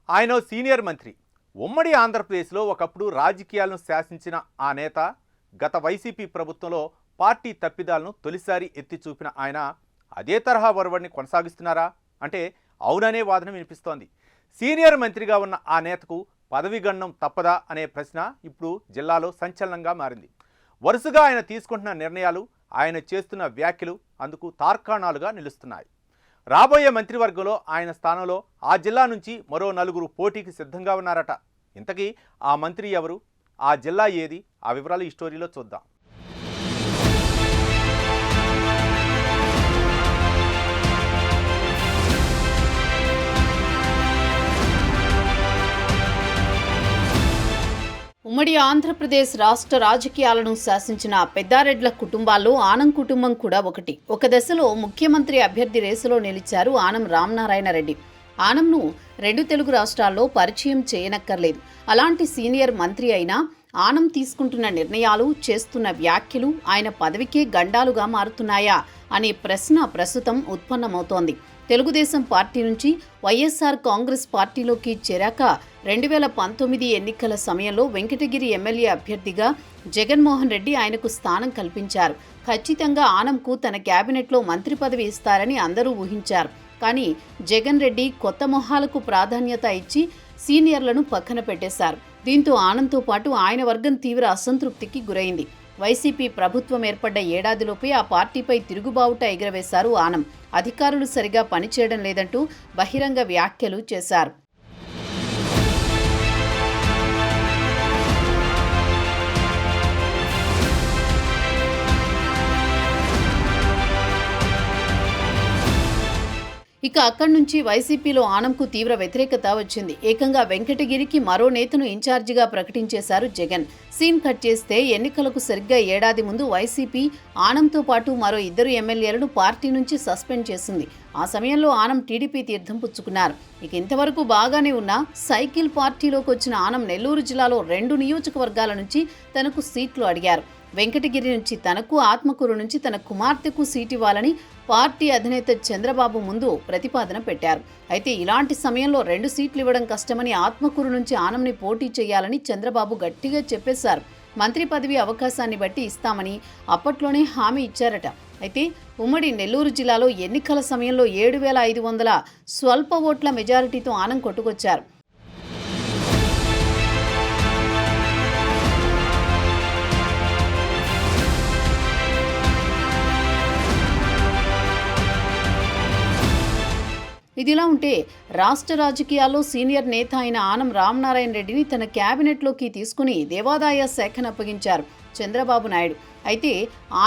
ఆయన సీనియర్ మంత్రి. ఉమ్మడి ఆంధ్రప్రదేశ్లో ఒకప్పుడు రాజకీయాలను శాసించిన ఆ నేత గత వైసీపీ ప్రభుత్వంలో పార్టీ తప్పిదాలను తొలిసారి ఎత్తి చూపిన ఆయన అదే తరహా ఒరవడిని కొనసాగిస్తున్నారా అంటే అవుననే వాదన వినిపిస్తోంది. సీనియర్ మంత్రిగా ఉన్న ఆ నేతకు పదవి గండం తప్పదా అనే ప్రశ్న ఇప్పుడు జిల్లాలో సంచలనంగా మారింది. వరుసగా ఆయన తీసుకుంటున్న నిర్ణయాలు, ఆయన చేస్తున్న వ్యాఖ్యలు అందుకు తార్కాణాలుగా నిలుస్తున్నాయి. రాబోయే మంత్రివర్గంలో ఆయన స్థానంలో ఆ జిల్లా నుంచి మరో 4 పోటీకి సిద్ధంగా ఉన్నారట. ఇంతకీ ఆ మంత్రి ఎవరు, ఆ జిల్లా ఏది, ఆ వివరాలు ఈ స్టోరీలో చూద్దాం. ఉమ్మడి ఆంధ్రప్రదేశ్ రాష్ట్ర రాజకీయాలను శాసించిన పెద్దారెడ్ల కుటుంబాల్లో ఆనం కుటుంబం కూడా ఒకటి. ఒక దశలో ముఖ్యమంత్రి అభ్యర్థి రేసులో నిలిచారు ఆనం రామనారాయణ రెడ్డి. ఆనంను 2 తెలుగు రాష్ట్రాల్లో పరిచయం చేయనక్కర్లేదు. అలాంటి సీనియర్ మంత్రి అయినా ఆనం తీసుకుంటున్న నిర్ణయాలు, చేస్తున్న వ్యాఖ్యలు ఆయన పదవికే గండాలుగా మారుతున్నాయా అనే ప్రశ్న ప్రస్తుతం ఉత్పన్నమవుతోంది. తెలుగుదేశం పార్టీ నుంచి వైఎస్ఆర్ కాంగ్రెస్ పార్టీలోకి చేరాక 2019 ఎన్నికల సమయంలో వెంకటగిరి ఎమ్మెల్యే అభ్యర్థిగా జగన్మోహన్ రెడ్డి ఆయనకు స్థానం కల్పించారు. ఖచ్చితంగా ఆనంకు తన క్యాబినెట్లో మంత్రి పదవి ఇస్తారని అందరూ ఊహించారు. కానీ జగన్ రెడ్డి కొత్త మొహాలకు ప్రాధాన్యత ఇచ్చి సీనియర్లను పక్కన పెట్టేశారు. దీంతో ఆనంద్తో పాటు ఆయన వర్గం తీవ్ర అసంతృప్తికి గురైంది. వైసీపీ ప్రభుత్వం ఏర్పడ్డ ఏడాదిలోపే ఆ పార్టీపై తిరుగుబావుట ఎగురవేశారు ఆనం. అధికారులు సరిగా పనిచేయడం లేదంటూ బహిరంగ వ్యాఖ్యలు చేశారు. ఇక అక్కడి నుంచి వైసీపీలో ఆనంకు తీవ్ర వ్యతిరేకత వచ్చింది. ఏకంగా వెంకటగిరికి మరో నేతను ఇన్ఛార్జిగా ప్రకటించేశారు జగన్. సీన్ కట్ చేస్తే ఎన్నికలకు సరిగ్గా ఏడాది ముందు వైసీపీ ఆనంతో పాటు మరో 2 ఎమ్మెల్యేలను పార్టీ నుంచి సస్పెండ్ చేసింది. ఆ సమయంలో ఆనం టీడీపీ తీర్థం పుచ్చుకున్నారు. ఇక ఇంతవరకు బాగానే ఉన్న సైకిల్ పార్టీలోకి వచ్చిన ఆనం నెల్లూరు జిల్లాలో 2 నియోజకవర్గాల నుంచి తనకు సీట్లు అడిగారు. వెంకటగిరి నుంచి తనకు, ఆత్మకూరు నుంచి తన కుమార్తెకు సీటు ఇవ్వాలని పార్టీ అధినేత చంద్రబాబు ముందు ప్రతిపాదన పెట్టారు. అయితే ఇలాంటి సమయంలో 2 సీట్లు ఇవ్వడం కష్టమని ఆత్మకూరు నుంచి ఆనంని పోటీ చేయాలని చంద్రబాబు గట్టిగా చెప్పేశారు. మంత్రి పదవి అవకాశాన్ని బట్టి ఇస్తామని అప్పట్లోనే హామీ ఇచ్చారట. అయితే ఉమ్మడి నెల్లూరు జిల్లాలో ఎన్నికల సమయంలో 7,500 స్వల్ప ఓట్ల మెజారిటీతో ఆనం కొట్టుకొచ్చారు. ఇదిలా ఉంటే రాష్ట్ర రాజకీయాల్లో సీనియర్ నేత అయిన ఆనం రామనారాయణ రెడ్డిని తన క్యాబినెట్లోకి తీసుకుని దేవాదాయ శాఖను అప్పగించారు చంద్రబాబు నాయుడు. అయితే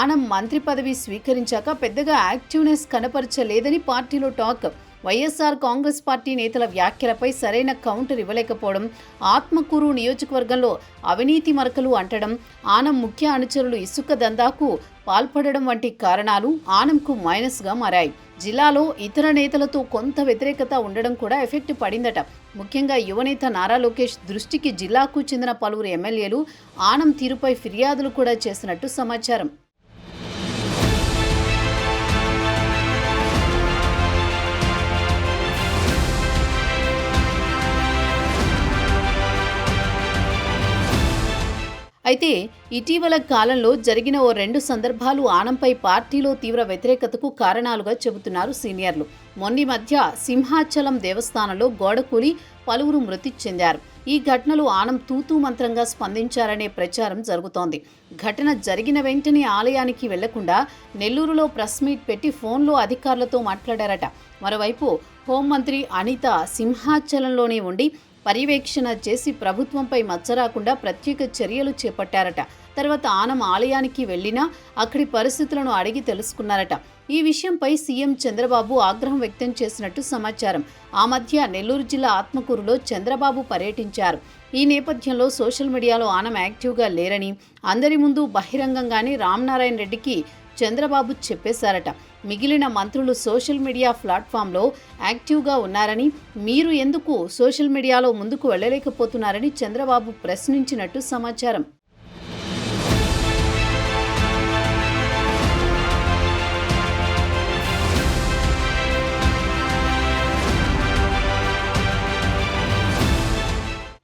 ఆనం మంత్రి పదవి స్వీకరించాక పెద్దగా యాక్టివ్నెస్ కనపరచలేదని పార్టీలో టాక్. వైఎస్ఆర్ కాంగ్రెస్ పార్టీ నేతల వ్యాఖ్యలపై సరైన కౌంటర్ ఇవ్వలేకపోవడం, ఆత్మకూరు నియోజకవర్గంలో అవినీతి మరకలు అంటడం, ఆనం ముఖ్య అనుచరులు ఇసుక దందాకు పాల్పడడం వంటి కారణాలు ఆనంకు మైనస్గా మారాయి. జిల్లాలో ఇతర నేతలతో కొంత వ్యతిరేకత ఉండడం కూడా ఎఫెక్ట్ పడిందట. ముఖ్యంగా యువనేత నారా లోకేష్ దృష్టికి జిల్లాకు చెందిన పలువురు ఎమ్మెల్యేలు ఆనం తీరుపై ఫిర్యాదులు కూడా చేసినట్టు సమాచారం. అయితే ఇటీవల కాలంలో జరిగిన ఓ 2 సందర్భాలు ఆనంపై పార్టీలో తీవ్ర వ్యతిరేకతకు కారణాలుగా చెబుతున్నారు సీనియర్లు. మొన్న మధ్య సింహాచలం దేవస్థానంలో గోడకూలి పలువురు మృతి చెందారు. ఈ ఘటనలో ఆనం తూతూ మంత్రంగా స్పందించారనే ప్రచారం జరుగుతోంది. ఘటన జరిగిన వెంటనే ఆలయానికి వెళ్లకుండా నెల్లూరులో ప్రెస్ మీట్ పెట్టి ఫోన్లో అధికారులతో మాట్లాడారట. మరోవైపు హోంమంత్రి అనిత సింహాచలంలోనే ఉండి పర్యవేక్షణ చేసి ప్రభుత్వంపై మచ్చరాకుండా ప్రత్యేక చర్యలు చేపట్టారట. తర్వాత ఆనం ఆలయానికి వెళ్లినా అక్కడి పరిస్థితులను అడిగి తెలుసుకున్నారట. ఈ విషయంపై సీఎం చంద్రబాబు ఆగ్రహం వ్యక్తం చేసినట్టు సమాచారం. ఆ మధ్య నెల్లూరు జిల్లా ఆత్మకూరులో చంద్రబాబు పర్యటించారు. ఈ నేపథ్యంలో సోషల్ మీడియాలో ఆనం యాక్టివ్గా లేరని, అందరి ముందు బహిరంగంగానే రామనారాయణ రెడ్డికి చంద్రబాబు చెప్పేశారట. మిగిలిన మంత్రులు సోషల్ మీడియా ప్లాట్ఫామ్లో యాక్టివ్గా ఉన్నారని, మీరు ఎందుకు సోషల్ మీడియాలో ముందుకు వెళ్ళలేకపోతున్నారని చంద్రబాబు ప్రశ్నించినట్టు సమాచారం.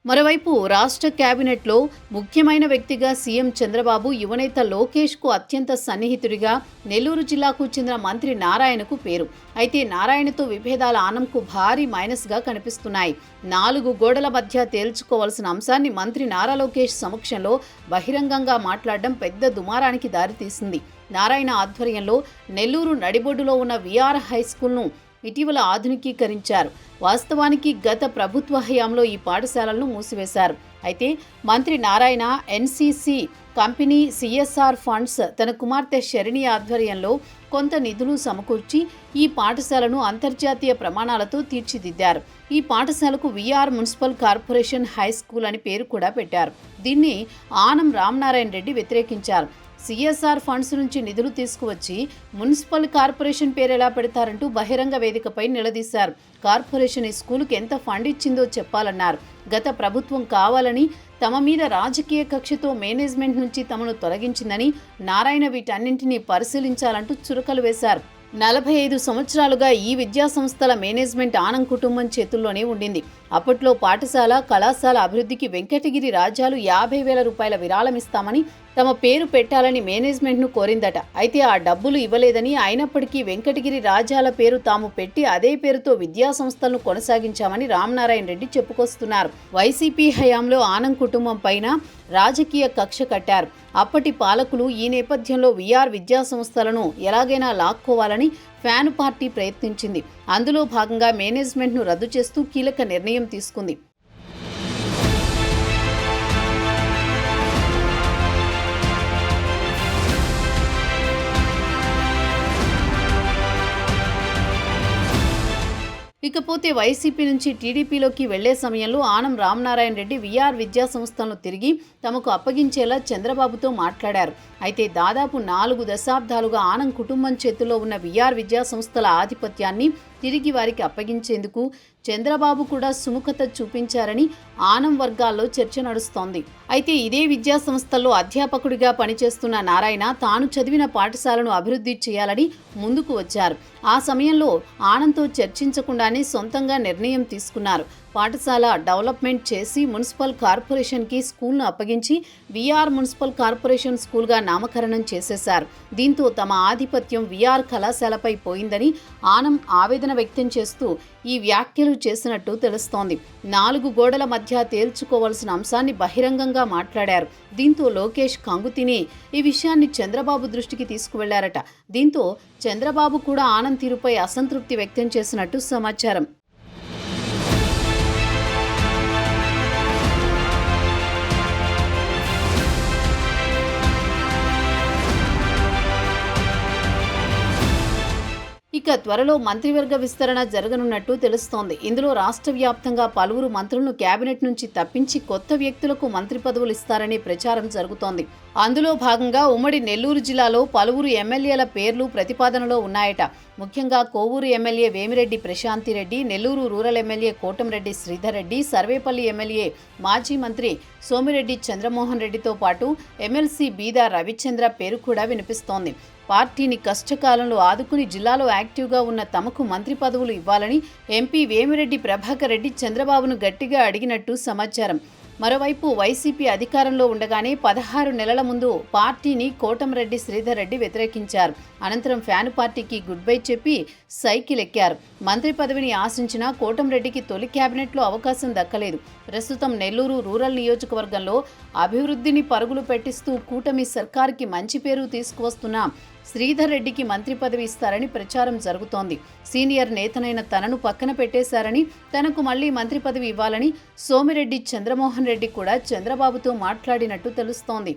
మరోవైపు రాష్ట్ర కేబినెట్లో ముఖ్యమైన వ్యక్తిగా సీఎం చంద్రబాబు యువనేత లోకేష్కు అత్యంత సన్నిహితుడిగా నెల్లూరు జిల్లాకు చెందిన మంత్రి నారాయణకు పేరు. అయితే నారాయణతో విభేదాల ఆనంకు భారీ మైనస్గా కనిపిస్తున్నాయి. 4 గోడల మధ్య తేల్చుకోవాల్సిన అంశాన్ని మంత్రి నారా లోకేష్ సమక్షంలో బహిరంగంగా మాట్లాడడం పెద్ద దుమారానికి దారితీసింది. నారాయణ ఆధ్వర్యంలో నెల్లూరు నడిబొడ్డులో ఉన్న విఆర్ హైస్కూల్ను ఇటీవల ఆధునికీకరించారు. వాస్తవానికి గత ప్రభుత్వ హయాంలో ఈ పాఠశాలలను మూసివేశారు. అయితే మంత్రి Narayana NCC company CSR funds తన కుమార్తె శరణి ఆధ్వర్యంలో కొంత నిధులు సమకూర్చి ఈ పాఠశాలను అంతర్జాతీయ ప్రమాణాలతో తీర్చిదిద్దారు. ఈ పాఠశాలకు VR municipal corporation high school అని పేరు కూడా పెట్టారు. దీన్ని ఆనం రామనారాయణ రెడ్డి వ్యతిరేకించారు. సిఎస్ఆర్ ఫండ్స్ నుంచి నిధులు తీసుకువచ్చి మున్సిపల్ కార్పొరేషన్ పేరు ఎలా పెడతారంటూ బహిరంగ వేదికపై నిలదీశారు. కార్పొరేషన్ ఈ స్కూలుకి ఎంత ఫండ్ ఇచ్చిందో చెప్పాలన్నారు. గత ప్రభుత్వం కావాలని తమ మీద రాజకీయ కక్షతో మేనేజ్మెంట్ నుంచి తమను తొలగించిందని, నారాయణ వీటన్నింటినీ పరిశీలించాలంటూ చురకలు వేశారు. 45 సంవత్సరాలుగా ఈ విద్యా సంస్థల మేనేజ్మెంట్ ఆనం కుటుంబం చేతుల్లోనే ఉండింది. అప్పట్లో పాఠశాల, కళాశాల అభివృద్ధికి వెంకటగిరి రాజ్యాలు 50,000 రూపాయల విరాళం ఇస్తామని తమ పేరు పెట్టాలని మేనేజ్మెంట్ను కోరిందట. అయితే ఆ డబ్బులు ఇవ్వలేదని, అయినప్పటికీ వెంకటగిరి రాజ్యాల పేరు తాము పెట్టి అదే పేరుతో విద్యా సంస్థలను కొనసాగించామని రామనారాయణ రెడ్డి చెప్పుకొస్తున్నారు. వైసీపీ హయాంలో ఆనం కుటుంబం పైన రాజకీయ కక్ష కట్టారు. అప్పటి పాలకులు ఈ నేపథ్యంలో విఆర్ విద్యా సంస్థలను ఎలాగైనా లాక్కోవాలని ఫ్యాను పార్టీ ప్రయత్నించింది. అందులో భాగంగా మేనేజ్మెంట్ను రద్దు చేస్తూ కీలక నిర్ణయం తీసుకుంది. ఇకపోతే వైసీపీ నుంచి టీడీపీలోకి వెళ్లే సమయంలో ఆనం రామనారాయణ రెడ్డి విఆర్ విద్యా సంస్థలను తిరిగి తమకు అప్పగించేలా చంద్రబాబుతో మాట్లాడారు. అయితే దాదాపు 4 దశాబ్దాలుగా ఆనం కుటుంబం చేతుల్లో ఉన్న విఆర్ విద్యా సంస్థల ఆధిపత్యాన్ని తిరిగి వారికి అప్పగించేందుకు చంద్రబాబు కూడా సుముఖత చూపించారని ఆనం వర్గాల్లో చర్చ నడుస్తోంది. అయితే ఇదే విద్యా సంస్థల్లో అధ్యాపకుడిగా పనిచేస్తున్న నారాయణ తాను చదివిన పాఠశాలను అభివృద్ధి చేయాలని ముందుకు వచ్చారు. ఆ సమయంలో ఆనంతో చర్చించకుండానే సొంతంగా నిర్ణయం తీసుకున్నారు. పాఠశాల డెవలప్మెంట్ చేసి మున్సిపల్ కార్పొరేషన్కి స్కూల్ను అప్పగించి విఆర్ మున్సిపల్ కార్పొరేషన్ స్కూల్గా నామకరణం చేసేశారు. దీంతో తమ ఆధిపత్యం విఆర్ కళాశాలపై పోయిందని ఆనం ఆవేదన వ్యక్తం చేస్తూ ఈ వ్యాఖ్యలు చేసినట్టు తెలుస్తోంది. 4 గోడల మధ్య తేల్చుకోవాల్సిన అంశాన్ని బహిరంగంగా మాట్లాడారు. దీంతో లోకేష్ కంగుతిని ఈ విషయాన్ని చంద్రబాబు దృష్టికి తీసుకువెళ్లారట. దీంతో చంద్రబాబు కూడా ఆనం తీరుపై అసంతృప్తి వ్యక్తం చేసినట్టు సమాచారం. ఇక త్వరలో మంత్రివర్గ విస్తరణ జరగనున్నట్టు తెలుస్తోంది. ఇందులో రాష్ట్ర వ్యాప్తంగా పలువురు మంత్రులను కేబినెట్ నుంచి తప్పించి కొత్త వ్యక్తులకు మంత్రి పదవులు ఇస్తారనే ప్రచారం జరుగుతోంది. అందులో భాగంగా ఉమ్మడి నెల్లూరు జిల్లాలో పలువురు ఎమ్మెల్యేల పేర్లు ప్రతిపాదనలో ఉన్నాయట. ముఖ్యంగా Kovur MLA Vemireddy Prashanti Reddy, Nellore rural MLA Kotamreddy Sridhar Reddy, Sarvepalli MLA మాజీ మంత్రి సోమిరెడ్డి చంద్రమోహన్ రెడ్డితో పాటు ఎమ్మెల్సీ బీదా రవిచంద్ర పేరు కూడా వినిపిస్తోంది. పార్టీని కష్టకాలంలో ఆదుకుని జిల్లాలో యాక్టివ్గా ఉన్న తమకు మంత్రి పదవులు ఇవ్వాలని ఎంపీ వేమిరెడ్డి ప్రభాకర్ రెడ్డి చంద్రబాబును గట్టిగా అడిగినట్టు సమాచారం. మరోవైపు వైసీపీ అధికారంలో ఉండగానే 16 నెలల ముందు పార్టీని కోటంరెడ్డి శ్రీధర్ రెడ్డి వ్యతిరేకించారు. అనంతరం ఫ్యాను పార్టీకి గుడ్ బై చెప్పి సైకిల్ ఎక్కారు. మంత్రి పదవిని ఆశించిన కోటంరెడ్డికి తొలి కేబినెట్లో అవకాశం దక్కలేదు. ప్రస్తుతం నెల్లూరు రూరల్ నియోజకవర్గంలో అభివృద్ధిని పరుగులు పెట్టిస్తూ కూటమి సర్కార్కి మంచి పేరు తీసుకువస్తున్న శ్రీధర్ రెడ్డికి మంత్రి పదవి ఇస్తారని ప్రచారం జరుగుతోంది. సీనియర్ నేతనైన తనను పక్కన పెట్టేశారని, తనకు మళ్లీ మంత్రి పదవి ఇవ్వాలని సోమిరెడ్డి చంద్రమోహన్ రెడ్డి కూడా చంద్రబాబుతో మాట్లాడినట్టు తెలుస్తోంది.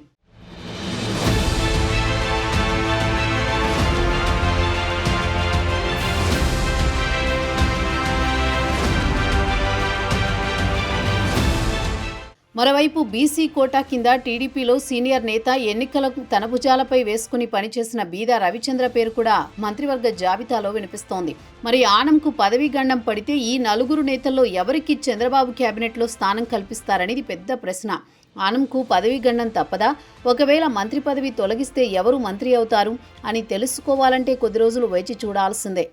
మరోవైపు బీసీ కోటా కింద టీడీపీలో సీనియర్ నేత ఎన్నికలకు తన భుజాలపై వేసుకుని పనిచేసిన బీదా రవిచంద్ర పేరు కూడా మంత్రివర్గ జాబితాలో వినిపిస్తోంది. మరి ఆనంకు పదవీ గండం పడితే ఈ 4 నేతల్లో ఎవరికి చంద్రబాబు కేబినెట్లో స్థానం కల్పిస్తారనేది పెద్ద ప్రశ్న. ఆనంకు పదవీ గండం తప్పదా? ఒకవేళ మంత్రి పదవి తొలగిస్తే ఎవరు మంత్రి అవుతారు అని తెలుసుకోవాలంటే కొద్ది రోజులు వేచి చూడాల్సిందే.